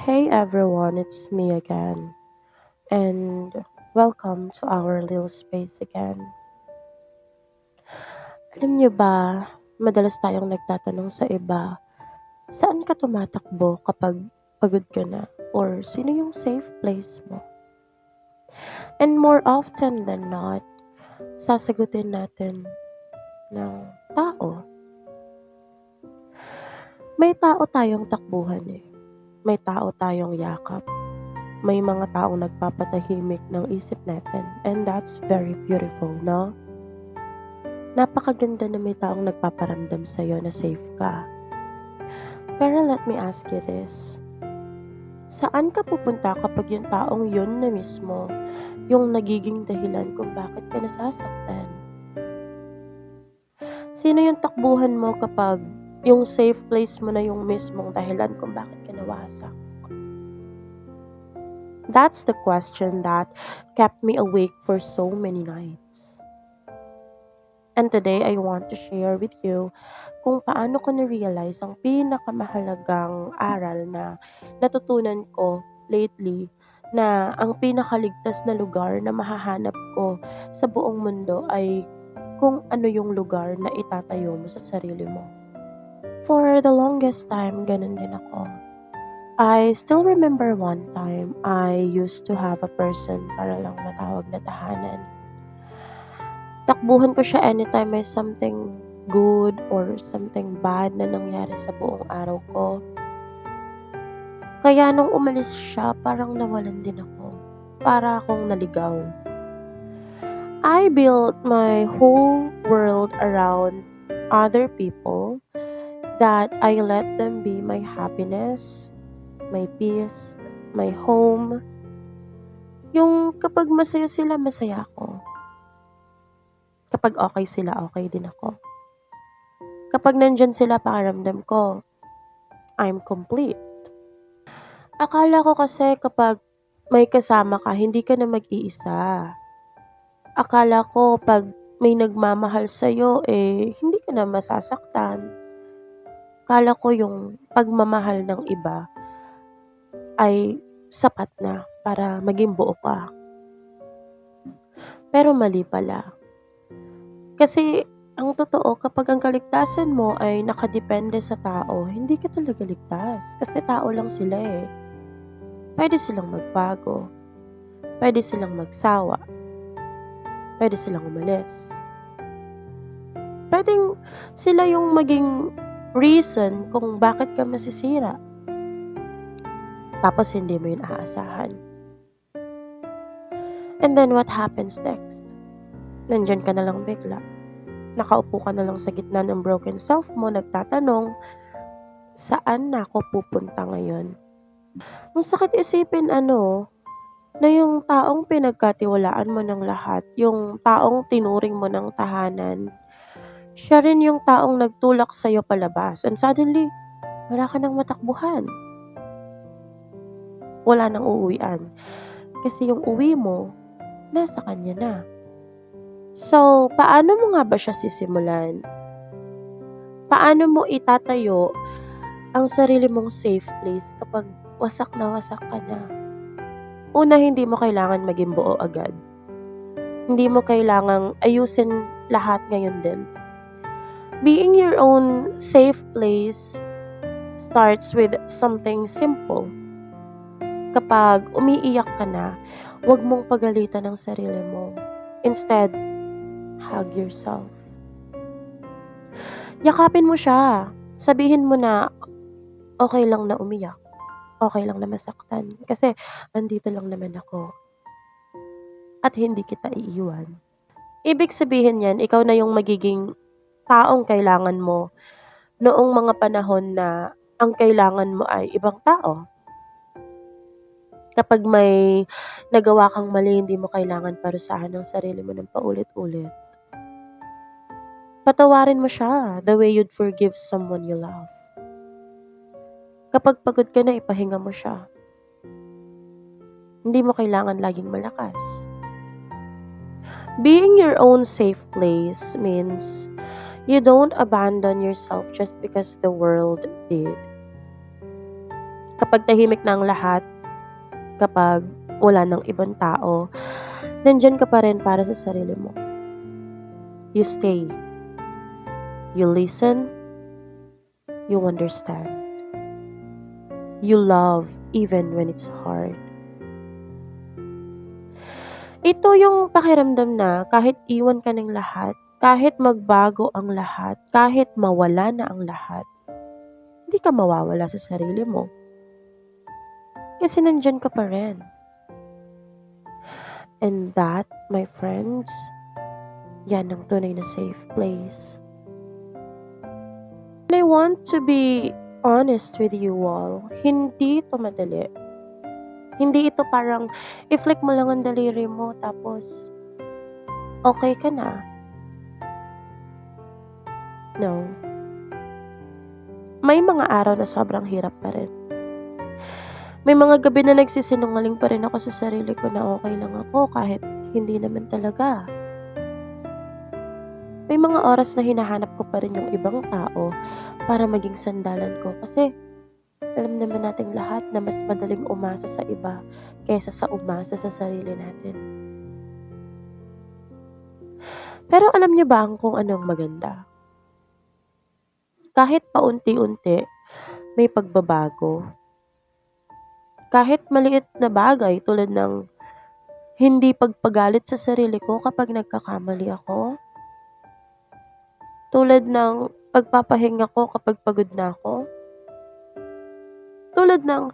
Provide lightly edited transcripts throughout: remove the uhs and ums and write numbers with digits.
Hey everyone, it's me again, and welcome to our little space again. Alam niyo ba, madalas tayong nagtatanong sa iba, saan ka tumatakbo kapag pagod ka na? Or sino yung safe place mo? And more often than not, sasagutin natin ng tao. May tao tayong takbuhan eh. May tao tayong yakap. May mga taong nagpapatahimik ng isip natin. And that's very beautiful, no? Napakaganda na may taong nagpaparamdam sa'yo na safe ka. Pero let me ask you this. Saan ka pupunta kapag yung taong yun na mismo yung nagiging dahilan kung bakit ka nasasaktan? Sino yung takbuhan mo kapag yung safe place mo na yung mismong dahilan kung bakit ka nawasak? That's the question that kept me awake for so many nights. And today, I want to share with you kung paano ko na-realize ang pinakamahalagang aral na natutunan ko lately, na ang pinakaligtas na lugar na mahahanap ko sa buong mundo ay kung ano yung lugar na itatayo mo sa sarili mo. For the longest time, ganun din ako. I still remember one time I used to have a person para lang matawag na tahanan. Takbuhan ko siya anytime may something good or something bad na nangyari sa buong araw ko. Kaya nung umalis siya, parang nawalan din ako. Para akong naligaw. I built my whole world around other people that I let them be my happiness, my peace, my home. Yung kapag masaya sila, masaya ako. Kapag okay sila, okay din ako. Kapag nandyan sila, pakiramdam ko, I'm complete. Akala ko kasi kapag may kasama ka, hindi ka na mag-iisa. Akala ko pag may nagmamahal sa'yo, hindi ka na masasaktan. Akala ko yung pagmamahal ng iba ay sapat na para maging buo ka. Pero mali pala. Kasi ang totoo, kapag ang kaligtasan mo ay nakadepende sa tao, hindi ka talaga ligtas. Kasi tao lang sila eh. Pwede silang magbago. Pwede silang magsawa. Pwede silang umalis. Pwedeng sila yung maging reason kung bakit ka masisira. Tapos hindi mo yun aasahan. And then what happens next? Nandyan ka na lang bigla. Nakaupo ka na lang sa gitna ng broken self mo, nagtatanong, saan na ako pupunta ngayon? Ang sakit isipin na yung taong pinagkatiwalaan mo ng lahat, yung taong tinuring mo ng tahanan, siya rin yung taong nagtulak sa'yo palabas. And suddenly, wala ka nang matakbuhan. Wala nang uuwian. Kasi yung uwi mo, nasa kanya na. So, paano mo nga ba siya sisimulan? Paano mo itatayo ang sarili mong safe place kapag wasak ka na? Una, hindi mo kailangan maging buo agad. Hindi mo kailangang ayusin lahat ngayon din. Being your own safe place starts with something simple. Kapag umiiyak ka na, huwag mong pagalitan ang sarili mo. Instead, hug yourself. Yakapin mo siya. Sabihin mo na, okay lang na umiyak. Okay lang na masaktan. Kasi, andito lang naman ako. At hindi kita iiwan. Ibig sabihin yan, ikaw na yung magiging taong kailangan mo noong mga panahon na ang kailangan mo ay ibang tao. Kapag may nagawa kang mali, hindi mo kailangan parusahan ang sarili mo ng paulit-ulit. Patawarin mo siya the way you'd forgive someone you love. Kapag pagod ka na, ipahinga mo siya. Hindi mo kailangan laging malakas. Being your own safe place means you don't abandon yourself just because the world did. Kapag tahimik na ang lahat, kapag wala ng ibang tao, nandyan ka pa rin para sa sarili mo. You stay. You listen. You understand. You love even when it's hard. Ito yung pakiramdam na kahit iwan ka ng lahat, kahit magbago ang lahat, kahit mawala na ang lahat, hindi ka mawawala sa sarili mo. Kasi nandyan ka pa rin. And that, my friends, yan ang tunay na safe place. And I want to be honest with you all, hindi ito madali. Hindi ito parang i-flick mo lang ang daliri mo tapos okay ka na. No. May mga araw na sobrang hirap pa rin. May mga gabi na nagsisinungaling pa rin ako sa sarili ko na okay lang ako kahit hindi naman talaga. May mga oras na hinahanap ko pa rin yung ibang tao para maging sandalan ko kasi alam naman nating lahat na mas madaling umasa sa iba kaysa sa umasa sa sarili natin. Pero alam niyo ba kung anong maganda? Kahit paunti-unti, may pagbabago. Kahit maliit na bagay tulad ng hindi pagpagalit sa sarili ko kapag nagkakamali ako. Tulad ng pagpapahinga ko kapag pagod na ako. Tulad ng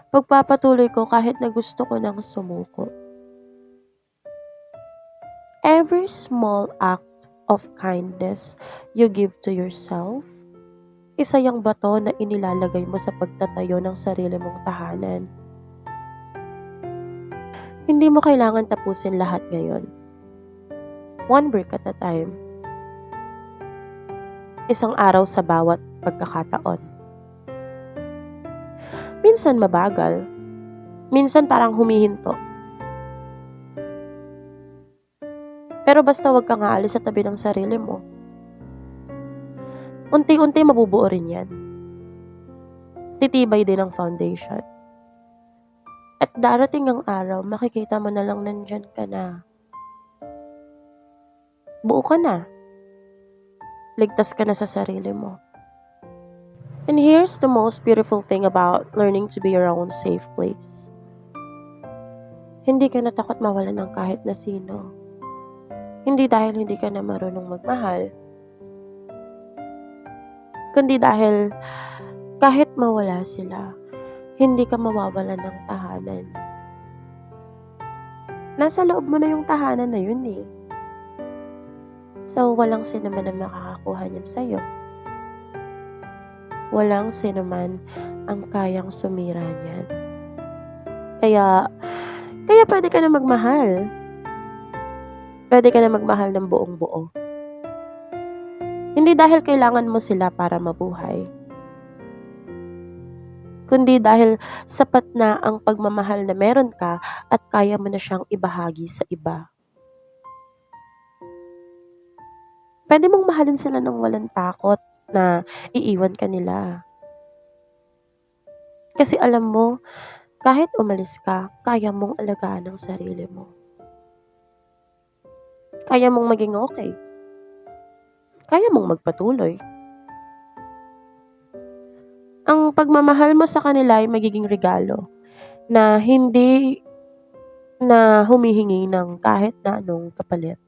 pagpapatuloy ko kahit na gusto ko nang sumuko. Every small act of kindness you give to yourself, isa yang bato na inilalagay mo sa pagtatayo ng sarili mong tahanan. Hindi mo kailangan tapusin lahat ngayon. One brick at a time. Isang araw sa bawat pagkakataon. Minsan mabagal. Minsan parang humihinto. Pero basta wag kang aalis sa tabi ng sarili mo. Unti-unti mabubuo rin yan. Titibay din ang foundation. At darating ang araw, makikita mo na lang nandyan ka na. Buo ka na. Ligtas ka na sa sarili mo. And here's the most beautiful thing about learning to be your own safe place. Hindi ka natakot mawalan ng kahit na sino. Hindi dahil hindi ka na marunong magmahal. Kundi dahil kahit mawala sila, hindi ka mawawalan ng tahanan. Nasa loob mo na yung tahanan na yun eh. So, walang sino man ang makakakuha niyan sa'yo. Walang sino man ang kayang sumira niyan. Kaya pwede ka na magmahal. Pwede ka na magmahal ng buong buo. Hindi dahil kailangan mo sila para mabuhay. Kundi dahil sapat na ang pagmamahal na meron ka at kaya mo na siyang ibahagi sa iba. Pwede mong mahalin sila ng walang takot na iiwan ka nila. Kasi alam mo, kahit umalis ka, kaya mong alagaan ang sarili mo. Kaya mong maging okay. Kaya mong magpatuloy. Ang pagmamahal mo sa kanila ay magiging regalo na hindi na humihingi ng kahit na anong kapalit.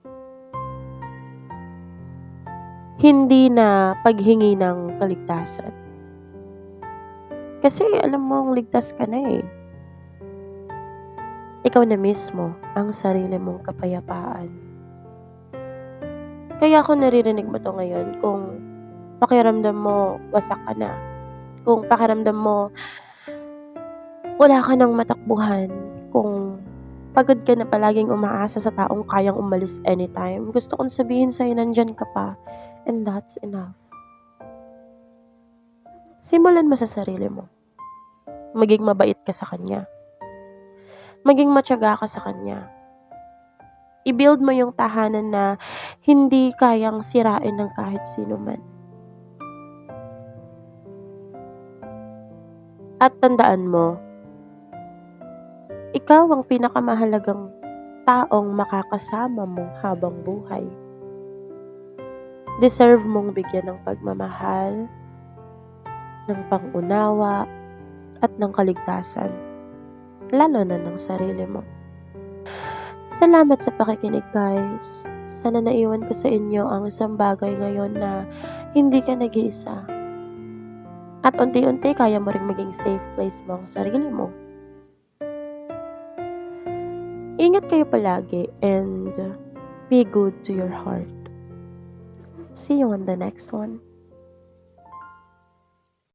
Hindi na paghingi ng kaligtasan. Kasi alam mong ligtas ka na eh. Ikaw na mismo ang sarili mong kapayapaan. Kaya ako naririnig mo to ngayon kung pakiramdam mo wasak ka na. Kung pakiramdam mo wala ka nang matakbuhan. Kung pagod ka na palaging umaasa sa taong kayang umalis anytime. Gusto kong sabihin sa'yo, nandyan ka pa. And that's enough. Simulan mo sa sarili mo. Maging mabait ka sa kanya. Maging matyaga ka sa kanya. I-build mo yung tahanan na hindi kayang sirain ng kahit sino man. At tandaan mo, ikaw ang pinakamahalagang taong makakasama mo habang buhay. Deserve mong bigyan ng pagmamahal, ng pang-unawa, at ng kaligtasan, lalo na ng sarili mo. Salamat sa pakikinig, guys. Sana naiwan ko sa inyo ang isang bagay ngayon na hindi ka nag-iisa. At unti-unti kaya mo ring maging safe place mo ang sarili mo. Ingat kayo palagi and be good to your heart. See you on the next one.